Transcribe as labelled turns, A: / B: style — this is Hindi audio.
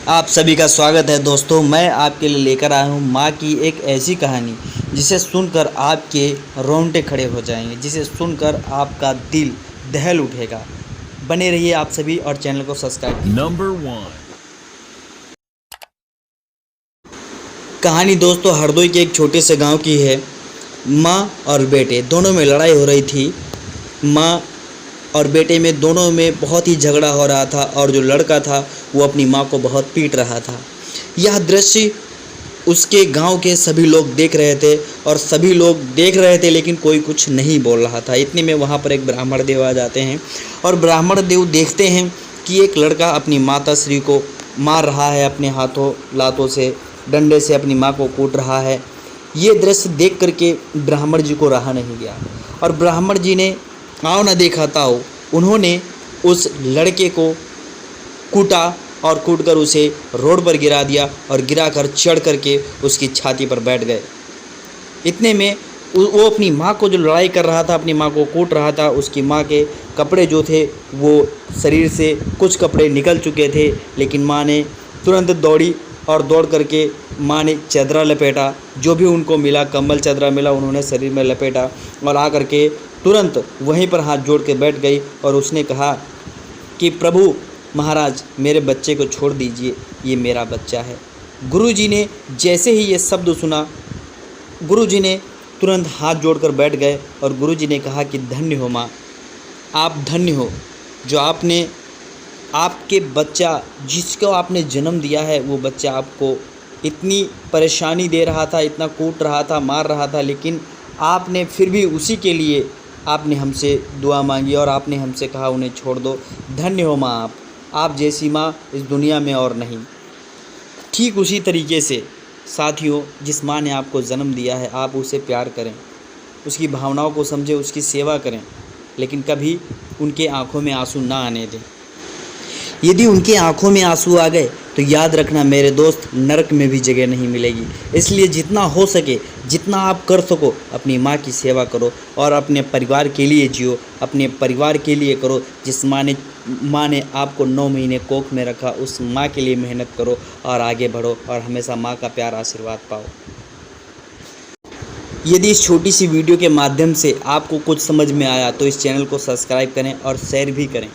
A: आप सभी का स्वागत है दोस्तों। मैं आपके लिए लेकर आया हूँ माँ की एक ऐसी कहानी जिसे सुनकर आपके रोंगटे खड़े हो जाएंगे, जिसे सुनकर आपका दिल दहल उठेगा। बने रहिए आप सभी और चैनल को सब्सक्राइब कीजिए।
B: नंबर 1।
A: कहानी दोस्तों हरदोई के एक छोटे से गांव की है। माँ और बेटे दोनों में लड़ाई हो रही थी। माँ और बेटे में दोनों में बहुत ही झगड़ा हो रहा था और जो लड़का था वो अपनी माँ को बहुत पीट रहा था। यह दृश्य उसके गांव के सभी लोग देख रहे थे और सभी लोग देख रहे थे लेकिन कोई कुछ नहीं बोल रहा था। इतने में वहाँ पर एक ब्राह्मण देव आ जाते हैं और ब्राह्मण देव देखते हैं कि एक लड़का अपनी माता श्री को मार रहा है, अपने हाथों लातों से डंडे से अपनी माँ को कूट रहा है। ये दृश्य देख करके ब्राह्मण जी को रहा नहीं गया और ब्राह्मण जी ने आओ न देखा ताओ, उन्होंने उस लड़के को कूटा और कूटकर उसे रोड पर गिरा दिया और गिराकर चढ़ करके उसकी छाती पर बैठ गए। इतने में वो अपनी माँ को जो लड़ाई कर रहा था, अपनी माँ को कूट रहा था, उसकी माँ के कपड़े जो थे वो शरीर से कुछ कपड़े निकल चुके थे, लेकिन माँ ने तुरंत दौड़ी और दौड़ करके माँ ने चादरा लपेटा, जो भी उनको मिला कंबल चादरा मिला उन्होंने शरीर में लपेटा और आ करके तुरंत वहीं पर हाथ जोड़ के बैठ गई और उसने कहा कि प्रभु महाराज मेरे बच्चे को छोड़ दीजिए, ये मेरा बच्चा है। गुरुजी ने जैसे ही ये शब्द सुना, गुरुजी ने तुरंत हाथ जोड़कर बैठ गए और गुरुजी ने कहा कि धन्य हो माँ, आप धन्य हो जो आपने आपके बच्चा जिसको आपने जन्म दिया है वो बच्चा आपको इतनी परेशानी दे रहा था, इतना कूट रहा था, मार रहा था, लेकिन आपने फिर भी उसी के लिए आपने हमसे दुआ मांगी और आपने हमसे कहा उन्हें छोड़ दो। धन्य हो माँ, आप जैसी माँ इस दुनिया में और नहीं। ठीक उसी तरीके से साथियों, जिस माँ ने आपको जन्म दिया है आप उसे प्यार करें, उसकी भावनाओं को समझें, उसकी सेवा करें, लेकिन कभी उनके आँखों में आंसू ना आने दें। यदि उनकी आंखों में आंसू आ गए तो याद रखना मेरे दोस्त, नरक में भी जगह नहीं मिलेगी। इसलिए जितना हो सके, जितना आप कर सको, अपनी माँ की सेवा करो और अपने परिवार के लिए जियो, अपने परिवार के लिए करो। जिस माँ ने आपको 9 महीने कोख में रखा, उस माँ के लिए मेहनत करो और आगे बढ़ो और हमेशा माँ का प्यार आशीर्वाद पाओ। यदि इस छोटी सी वीडियो के माध्यम से आपको कुछ समझ में आया तो इस चैनल को सब्सक्राइब करें और शेयर भी करें।